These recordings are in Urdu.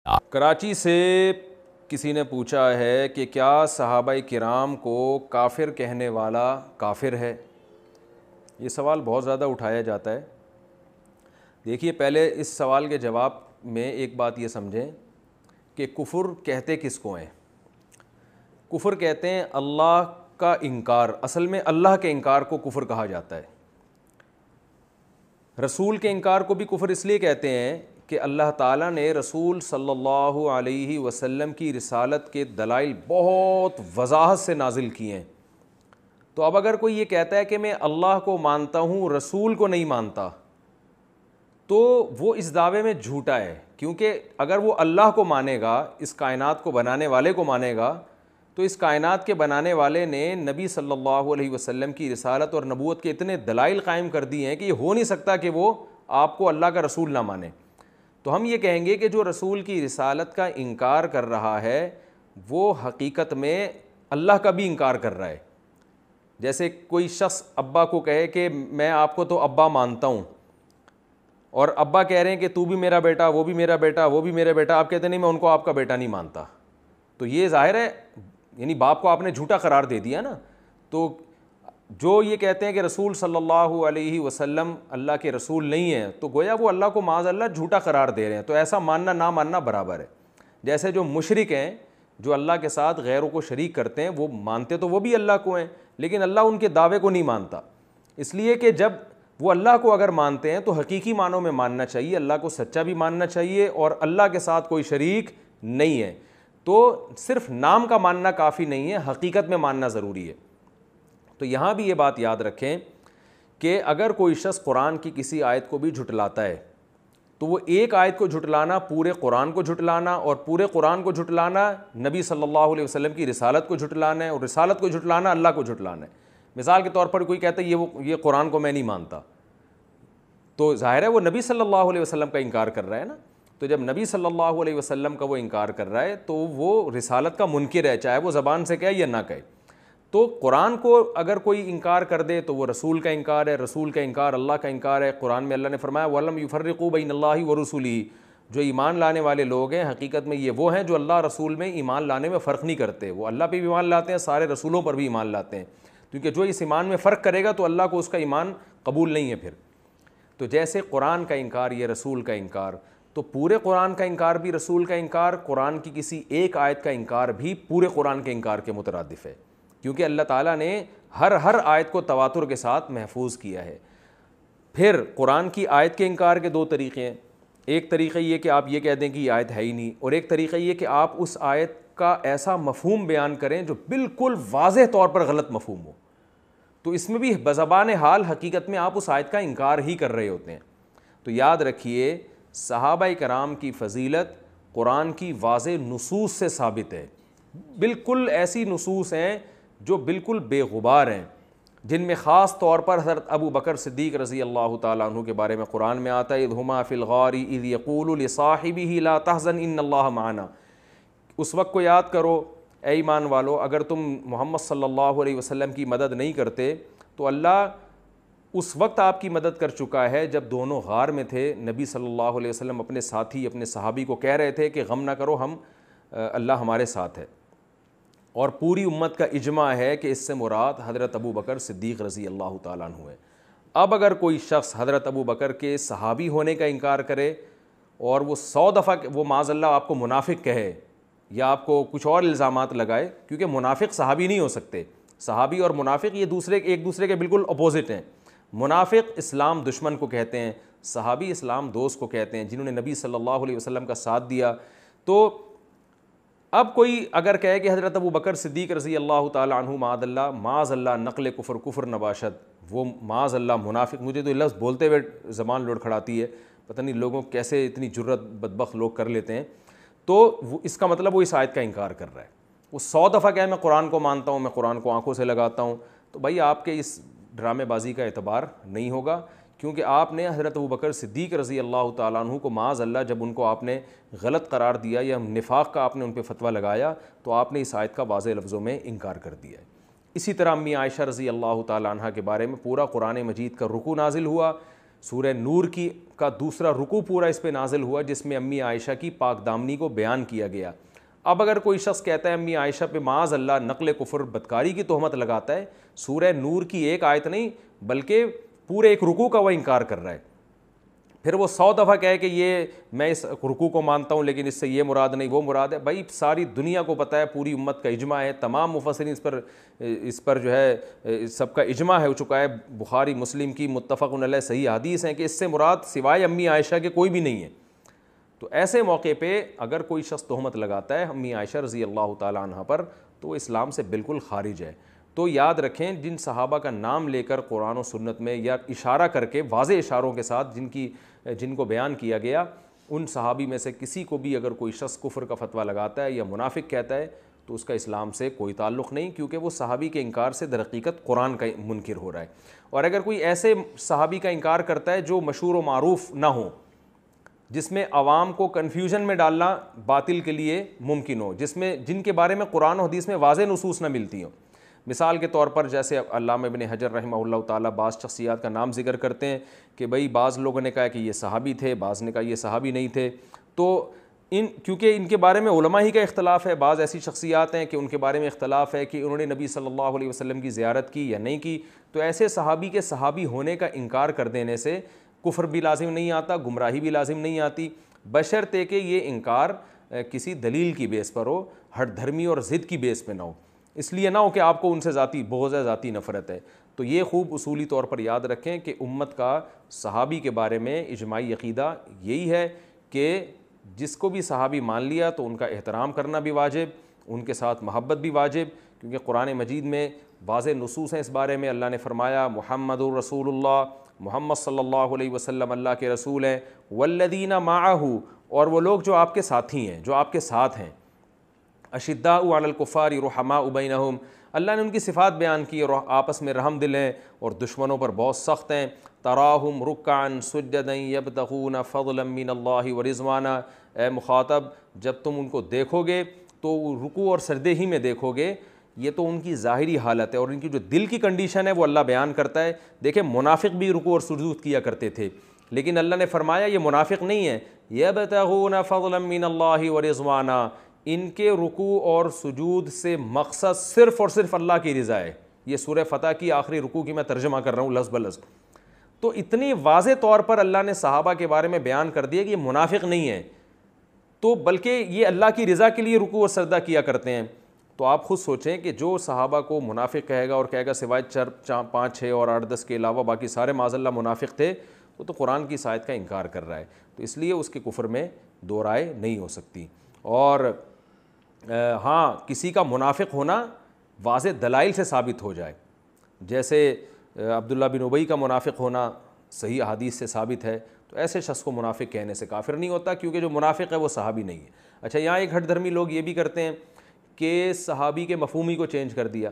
کراچی سے کسی نے پوچھا ہے کہ کیا صحابہ کرام کو کافر کہنے والا کافر ہے؟ یہ سوال بہت زیادہ اٹھایا جاتا ہے۔ دیکھیے، پہلے اس سوال کے جواب میں ایک بات یہ سمجھیں کہ کفر کہتے کس کو ہیں؟ کفر کہتے ہیں اللہ کا انکار، اصل میں اللہ کے انکار کو کفر کہا جاتا ہے۔ رسول کے انکار کو بھی کفر اس لیے کہتے ہیں کہ اللہ تعالیٰ نے رسول صلی اللہ علیہ وسلم کی رسالت کے دلائل بہت وضاحت سے نازل کیے ہیں۔ تو اب اگر کوئی یہ کہتا ہے کہ میں اللہ کو مانتا ہوں رسول کو نہیں مانتا، تو وہ اس دعوے میں جھوٹا ہے، کیونکہ اگر وہ اللہ کو مانے گا، اس کائنات کو بنانے والے کو مانے گا، تو اس کائنات کے بنانے والے نے نبی صلی اللہ علیہ وسلم کی رسالت اور نبوت کے اتنے دلائل قائم کر دیے ہیں کہ یہ ہو نہیں سکتا کہ وہ آپ کو اللہ کا رسول نہ مانے۔ تو ہم یہ کہیں گے کہ جو رسول کی رسالت کا انکار کر رہا ہے وہ حقیقت میں اللہ کا بھی انکار کر رہا ہے۔ جیسے کوئی شخص ابا کو کہے کہ میں آپ کو تو ابا مانتا ہوں، اور ابا کہہ رہے ہیں کہ تو بھی میرا بیٹا، وہ بھی میرا بیٹا، وہ بھی میرا بیٹا، آپ کہتے ہیں نہیں میں ان کو آپ کا بیٹا نہیں مانتا، تو یہ ظاہر ہے یعنی باپ کو آپ نے جھوٹا قرار دے دیا نا۔ تو جو یہ کہتے ہیں کہ رسول صلی اللہ علیہ وسلم اللہ کے رسول نہیں ہیں، تو گویا وہ اللہ کو معاذ اللہ جھوٹا قرار دے رہے ہیں۔ تو ایسا ماننا نہ ماننا برابر ہے۔ جیسے جو مشرک ہیں، جو اللہ کے ساتھ غیروں کو شریک کرتے ہیں، وہ مانتے تو وہ بھی اللہ کو ہیں، لیکن اللہ ان کے دعوے کو نہیں مانتا، اس لیے کہ جب وہ اللہ کو اگر مانتے ہیں تو حقیقی معنوں میں ماننا چاہیے، اللہ کو سچا بھی ماننا چاہیے، اور اللہ کے ساتھ کوئی شریک نہیں ہے۔ تو صرف نام کا ماننا کافی نہیں ہے، حقیقت میں ماننا ضروری ہے۔ تو یہاں بھی یہ بات یاد رکھیں کہ اگر کوئی شخص قرآن کی کسی آیت کو بھی جھٹلاتا ہے تو وہ ایک آیت کو جھٹلانا پورے قرآن کو جھٹلانا، اور پورے قرآن کو جھٹلانا نبی صلی اللہ علیہ وسلم کی رسالت کو جھٹلانا ہے، اور رسالت کو جھٹلانا اللہ کو جھٹلانا ہے۔ مثال کے طور پر کوئی کہتا ہے یہ قرآن کو میں نہیں مانتا، تو ظاہر ہے وہ نبی صلی اللہ علیہ وسلم کا انکار کر رہا ہے نا۔ تو جب نبی صلی اللہ علیہ وسلم کا وہ انکار کر رہا ہے تو وہ رسالت کا منکر ہے، چاہے وہ زبان سے کہے یا نہ کہے۔ تو قرآن کو اگر کوئی انکار کر دے تو وہ رسول کا انکار ہے، رسول کا انکار اللہ کا انکار ہے۔ قرآن میں اللہ نے فرمایا وَلَمْ يُفَرِّقُوا بَيْنَ اللَّهِ وَرُسُلِهِ، جو ایمان لانے والے لوگ ہیں حقیقت میں یہ وہ ہیں جو اللہ رسول میں ایمان لانے میں فرق نہیں کرتے، وہ اللہ پہ بھی ایمان لاتے ہیں، سارے رسولوں پر بھی ایمان لاتے ہیں، کیونکہ جو اس ایمان میں فرق کرے گا تو اللہ کو اس کا ایمان قبول نہیں ہے پھر۔ تو جیسے قرآن کا انکار یہ رسول کا انکار، تو پورے قرآن کا انکار بھی رسول کا انکار، قرآن کی کسی ایک آیت کا انکار بھی پورے قرآن کے انکار کے مترادف ہے، کیونکہ اللہ تعالیٰ نے ہر آیت کو تواتر کے ساتھ محفوظ کیا ہے۔ پھر قرآن کی آیت کے انکار کے دو طریقے ہیں، ایک طریقہ یہ کہ آپ یہ کہہ دیں کہ یہ آیت ہے ہی نہیں، اور ایک طریقہ یہ کہ آپ اس آیت کا ایسا مفہوم بیان کریں جو بالکل واضح طور پر غلط مفہوم ہو، تو اس میں بھی بزبان حال حقیقت میں آپ اس آیت کا انکار ہی کر رہے ہوتے ہیں۔ تو یاد رکھیے صحابہ کرام کی فضیلت قرآن کی واضح نصوص سے ثابت ہے، بالکل ایسی نصوص ہیں جو بالکل بے غبار ہیں، جن میں خاص طور پر حضرت ابو بکر صدیق رضی اللہ تعالیٰ عنہ کے بارے میں قرآن میں آتا ہے اذ ہما فی الغار اذ یقول لصاحبہ لا تحزن ان اللہ معنا۔ اس وقت کو یاد کرو اے ایمان والو، اگر تم محمد صلی اللہ علیہ وسلم کی مدد نہیں کرتے تو اللہ اس وقت آپ کی مدد کر چکا ہے جب دونوں غار میں تھے۔ نبی صلی اللہ علیہ وسلم اپنے ساتھی اپنے صحابی کو کہہ رہے تھے کہ غم نہ کرو، اللہ ہمارے ساتھ ہے، اور پوری امت کا اجماع ہے کہ اس سے مراد حضرت ابو بکر صدیق رضی اللہ تعالیٰ عنہ ہے۔ اب اگر کوئی شخص حضرت ابو بکر کے صحابی ہونے کا انکار کرے اور وہ 100 دفعہ وہ معاذ اللہ آپ کو منافق کہے یا آپ کو کچھ اور الزامات لگائے، کیونکہ منافق صحابی نہیں ہو سکتے، صحابی اور منافق یہ ایک دوسرے کے بالکل اپوزٹ ہیں۔ منافق اسلام دشمن کو کہتے ہیں، صحابی اسلام دوست کو کہتے ہیں، جنہوں نے نبی صلی اللہ علیہ وسلم کا ساتھ دیا۔ تو اب کوئی اگر کہے کہ حضرت ابو بکر صدیق رضی اللہ تعالیٰ عنہ معاذ اللہ نقل کفر نباشت، وہ معاذ اللہ منافق، مجھے تو یہ لفظ بولتے ہوئے زبان لڑکھڑاتی ہے، پتہ نہیں لوگوں کیسے اتنی جرت بدبخت لوگ کر لیتے ہیں۔ تو اس کا مطلب وہ اس آیت کا انکار کر رہا ہے۔ وہ 100 دفعہ کہے میں قرآن کو مانتا ہوں، میں قرآن کو آنکھوں سے لگاتا ہوں، تو بھائی آپ کے اس ڈرامے بازی کا اعتبار نہیں ہوگا، کیونکہ آپ نے حضرت ابو بکر صدیق رضی اللہ تعالیٰ عنہ کو معاذ اللہ جب ان کو آپ نے غلط قرار دیا یا نفاق کا آپ نے ان پہ فتویٰ لگایا تو آپ نے اس آیت کا واضح لفظوں میں انکار کر دیا ہے۔ اسی طرح امی عائشہ رضی اللہ تعالیٰ عنہ کے بارے میں پورا قرآن مجید کا رکوع نازل ہوا سورہ نور کا دوسرا رکوع پورا اس پہ نازل ہوا جس میں امی عائشہ کی پاک دامنی کو بیان کیا گیا۔ اب اگر کوئی شخص کہتا ہے امی عائشہ پہ معاذ اللہ نقل کفر بدکاری کی تہمت لگاتا ہے، سورہ نور کی ایک آیت نہیں بلکہ پورے ایک رکوع کا وہ انکار کر رہا ہے، پھر وہ 100 دفعہ کہے کہ یہ میں اس رکوع کو مانتا ہوں لیکن اس سے یہ مراد نہیں وہ مراد ہے، بھائی ساری دنیا کو پتہ ہے، پوری امت کا اجماع ہے، تمام مفسرین اس پر جو ہے سب کا اجماع ہو چکا ہے، بخاری مسلم کی متفق علیہ صحیح حدیث ہیں کہ اس سے مراد سوائے امی عائشہ کے کوئی بھی نہیں ہے۔ تو ایسے موقع پہ اگر کوئی شخص تہمت لگاتا ہے امی عائشہ رضی اللہ تعالیٰ عنہ پر تو وہ اسلام سے بالکل خارج ہے۔ تو یاد رکھیں جن صحابہ کا نام لے کر قرآن و سنت میں یا اشارہ کر کے واضح اشاروں کے ساتھ جن کو بیان کیا گیا، ان صحابی میں سے کسی کو بھی اگر کوئی شخص کفر کا فتویٰ لگاتا ہے یا منافق کہتا ہے تو اس کا اسلام سے کوئی تعلق نہیں، کیونکہ وہ صحابی کے انکار سے در حقیقت قرآن کا منکر ہو رہا ہے۔ اور اگر کوئی ایسے صحابی کا انکار کرتا ہے جو مشہور و معروف نہ ہو، جس میں عوام کو کنفیوژن میں ڈالنا باطل کے لیے ممکن ہو، جن کے بارے میں قرآن و حدیث میں واضح نصوص نہ ملتی ہوں، مثال کے طور پر جیسے علامہ ابن حجر رحمہ اللہ تعالیٰ بعض شخصیات کا نام ذکر کرتے ہیں کہ بھئی بعض لوگوں نے کہا کہ یہ صحابی تھے، بعض نے کہا یہ صحابی نہیں تھے، تو کیونکہ ان کے بارے میں علماء ہی کا اختلاف ہے، بعض ایسی شخصیات ہیں کہ ان کے بارے میں اختلاف ہے کہ انہوں نے نبی صلی اللہ علیہ وسلم کی زیارت کی یا نہیں کی، تو ایسے صحابی کے صحابی ہونے کا انکار کر دینے سے کفر بھی لازم نہیں آتا، گمراہی بھی لازم نہیں آتی، بشرطے کہ یہ انکار کسی دلیل کی بیس پر ہو، ہٹ دھرمی اور ضد کی بیس پہ نہ ہو، اس لیے نہ ہو کہ آپ کو ان سے ذاتی بغض ہے، ذاتی نفرت ہے۔ تو یہ خوب اصولی طور پر یاد رکھیں کہ امت کا صحابی کے بارے میں اجماعی عقیدہ یہی ہے کہ جس کو بھی صحابی مان لیا تو ان کا احترام کرنا بھی واجب، ان کے ساتھ محبت بھی واجب، کیونکہ قرآن مجید میں واضح نصوص ہیں اس بارے میں۔ اللہ نے فرمایا محمد الرسول اللہ، محمد صلی اللہ علیہ وسلم اللہ کے رسول ہیں، والذین معہ، اور وہ لوگ جو آپ کے ساتھی ہیں، جو آپ کے ساتھ ہیں، اشداء علی الکفار رحماء بینہم، اللہ نے ان کی صفات بیان کی اور آپس میں رحم دل ہیں اور دشمنوں پر بہت سخت ہیں، تراہم رکعا سجدا یبتغون فضلا من اللہ ورضوانا، اے مخاطب جب تم ان کو دیکھو گے تو رکوع اور سجدے ہی میں دیکھو گے، یہ تو ان کی ظاہری حالت ہے، اور ان کی جو دل کی کنڈیشن ہے وہ اللہ بیان کرتا ہے۔ دیکھیں منافق بھی رکوع اور سجود کیا کرتے تھے، لیکن اللہ نے فرمایا یہ منافق نہیں ہے، یبتغون فضلا من اللہ ورضوانا، ان کے رکوع اور سجود سے مقصد صرف اور صرف اللہ کی رضا ہے۔ یہ سورہ فتح کی آخری رکوع کی میں ترجمہ کر رہا ہوں لفظ بلفظ۔ تو اتنی واضح طور پر اللہ نے صحابہ کے بارے میں بیان کر دیا کہ یہ منافق نہیں ہے، تو بلکہ یہ اللہ کی رضا کے لیے رکوع اور سجدہ کیا کرتے ہیں۔ تو آپ خود سوچیں کہ جو صحابہ کو منافق کہے گا اور کہے گا سوائے 5 6 اور 8 10 کے علاوہ باقی سارے معاذ اللہ منافق تھے، وہ تو قرآن کی اس آیت کا انکار کر رہا ہے، تو اس لیے اس کے کفر میں دو رائے نہیں ہو سکتی۔ اور ہاں کسی کا منافق ہونا واضح دلائل سے ثابت ہو جائے، جیسے عبداللہ بن ابی کا منافق ہونا صحیح احادیث سے ثابت ہے، تو ایسے شخص کو منافق کہنے سے کافر نہیں ہوتا، کیونکہ جو منافق ہے وہ صحابی نہیں ہے۔ اچھا یہاں ایک ہٹ دھرمی لوگ یہ بھی کرتے ہیں کہ صحابی کے مفہوم ہی کو چینج کر دیا،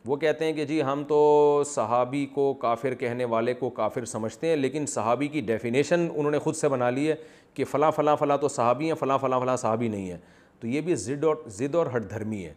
وہ کہتے ہیں کہ جی ہم تو صحابی کو کافر کہنے والے کو کافر سمجھتے ہیں، لیکن صحابی کی ڈیفینیشن انہوں نے خود سے بنا لی ہے کہ فلاں فلاں فلاں تو صحابی ہیں، فلاں فلاں فلاں صحابی نہیں ہیں، تو یہ بھی ضد اور ہٹ دھرمی ہے۔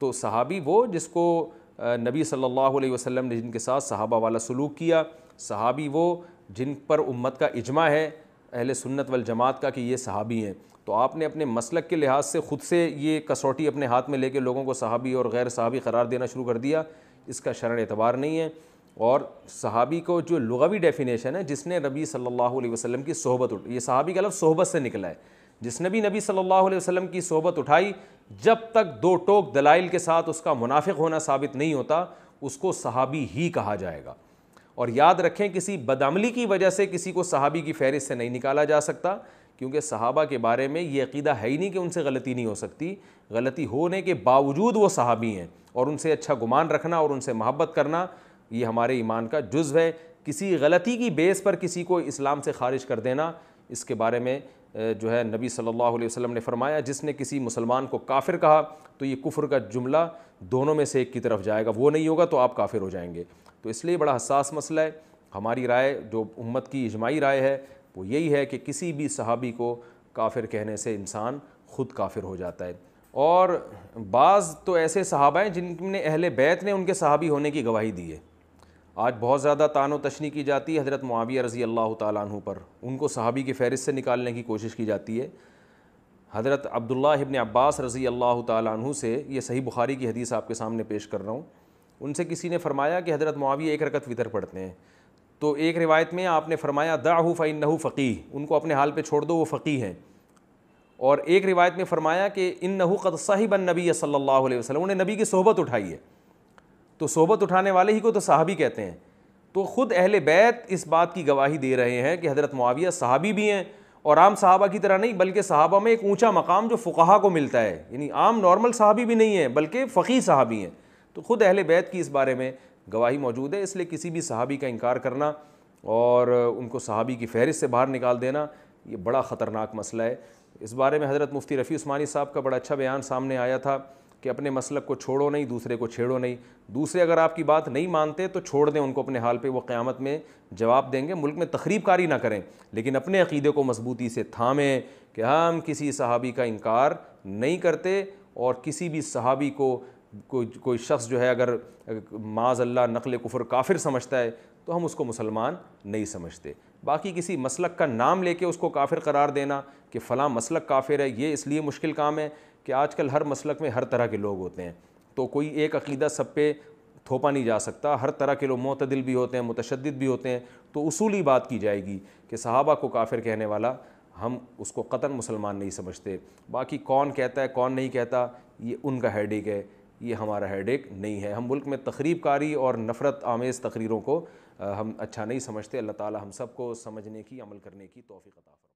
تو صحابی وہ جس کو نبی صلی اللہ علیہ وسلم نے جن کے ساتھ صحابہ والا سلوک کیا، صحابی وہ جن پر امت کا اجماع ہے اہل سنت والجماعت کا کہ یہ صحابی ہیں۔ تو آپ نے اپنے مسلک کے لحاظ سے خود سے یہ کسوٹی اپنے ہاتھ میں لے کے لوگوں کو صحابی اور غیر صحابی قرار دینا شروع کر دیا، اس کا شرعی اعتبار نہیں ہے۔ اور صحابی کو جو لغوی ڈیفینیشن ہے، جس نے نبی صلی اللہ علیہ وسلم کی صحبت یہ صحابی کا لفظ صحبت سے نکلا ہے، جس نے بھی نبی صلی اللہ علیہ وسلم کی صحبت اٹھائی، جب تک 2 ٹوک دلائل کے ساتھ اس کا منافق ہونا ثابت نہیں ہوتا اس کو صحابی ہی کہا جائے گا۔ اور یاد رکھیں کسی بدعملی کی وجہ سے کسی کو صحابی کی فہرست سے نہیں نکالا جا سکتا، کیونکہ صحابہ کے بارے میں یہ عقیدہ ہے ہی نہیں کہ ان سے غلطی نہیں ہو سکتی، غلطی ہونے کے باوجود وہ صحابی ہیں، اور ان سے اچھا گمان رکھنا اور ان سے محبت کرنا یہ ہمارے ایمان کا جزو ہے۔ کسی غلطی کی بیس پر کسی کو اسلام سے خارج کر دینا، اس کے بارے میں جو ہے نبی صلی اللہ علیہ وسلم نے فرمایا جس نے کسی مسلمان کو کافر کہا تو یہ کفر کا جملہ دونوں میں سے ایک کی طرف جائے گا، وہ نہیں ہوگا تو آپ کافر ہو جائیں گے۔ تو اس لیے بڑا حساس مسئلہ ہے۔ ہماری رائے جو امت کی اجماعی رائے ہے وہ یہی ہے کہ کسی بھی صحابی کو کافر کہنے سے انسان خود کافر ہو جاتا ہے۔ اور بعض تو ایسے صحابہ ہیں جن نے اہل بیت نے ان کے صحابی ہونے کی گواہی دی ہے، آج بہت زیادہ طعن و تشنیع کی جاتی ہے حضرت معاویہ رضی اللہ تعالیٰ عنہ پر، ان کو صحابی کی فہرست سے نکالنے کی کوشش کی جاتی ہے۔ حضرت عبداللہ ابن عباس رضی اللہ تعالیٰ عنہ سے، یہ صحیح بخاری کی حدیث آپ کے سامنے پیش کر رہا ہوں، ان سے کسی نے فرمایا کہ حضرت معاویہ ایک رکعت وتر پڑھتے ہیں، تو ایک روایت میں آپ نے فرمایا دعہ فإنہ فقیہ، ان کو اپنے حال پہ چھوڑ دو، وہ فقیہ ہیں۔ اور ایک روایت میں فرمایا کہ انہ قد صحب النبی صلی اللہ علیہ وسلم، انہوں نے نبی کی صحبت اٹھائی ہے، تو صحبت اٹھانے والے ہی کو تو صحابی کہتے ہیں۔ تو خود اہل بیت اس بات کی گواہی دے رہے ہیں کہ حضرت معاویہ صحابی بھی ہیں، اور عام صحابہ کی طرح نہیں، بلکہ صحابہ میں ایک اونچا مقام جو فقہا کو ملتا ہے، یعنی عام نارمل صحابی بھی نہیں ہیں بلکہ فقیہ صحابی ہیں۔ تو خود اہل بیت کی اس بارے میں گواہی موجود ہے، اس لیے کسی بھی صحابی کا انکار کرنا اور ان کو صحابی کی فہرست سے باہر نکال دینا یہ بڑا خطرناک مسئلہ ہے۔ اس بارے میں حضرت مفتی رفیع عثمانی صاحب کا بڑا اچھا بیان سامنے آیا تھا کہ اپنے مسلک کو چھوڑو نہیں، دوسرے کو چھیڑو نہیں، دوسرے اگر آپ کی بات نہیں مانتے تو چھوڑ دیں ان کو اپنے حال پہ، وہ قیامت میں جواب دیں گے۔ ملک میں تخریب کاری نہ کریں، لیکن اپنے عقیدے کو مضبوطی سے تھامیں کہ ہم کسی صحابی کا انکار نہیں کرتے، اور کسی بھی صحابی کو کوئی شخص جو ہے اگر معاذ اللہ نقل کفر کافر سمجھتا ہے تو ہم اس کو مسلمان نہیں سمجھتے۔ باقی کسی مسلک کا نام لے کے اس کو کافر قرار دینا کہ فلاں مسلک کافر ہے، یہ اس لیے مشکل کام ہے کہ آج کل ہر مسلک میں ہر طرح کے لوگ ہوتے ہیں، تو کوئی ایک عقیدہ سب پہ تھوپا نہیں جا سکتا، ہر طرح کے لوگ معتدل بھی ہوتے ہیں، متشدد بھی ہوتے ہیں، تو اصولی بات کی جائے گی کہ صحابہ کو کافر کہنے والا ہم اس کو قطعاً مسلمان نہیں سمجھتے۔ باقی کون کہتا ہے کون نہیں کہتا یہ ان کا ہیڈیک ہے، یہ ہمارا ہیڈیک نہیں ہے۔ ہم ملک میں تخریب کاری اور نفرت آمیز تقریروں کو ہم اچھا نہیں سمجھتے۔ اللہ تعالی ہم سب کو سمجھنے کی، عمل کرنے کی توفیق عطا فرمائے۔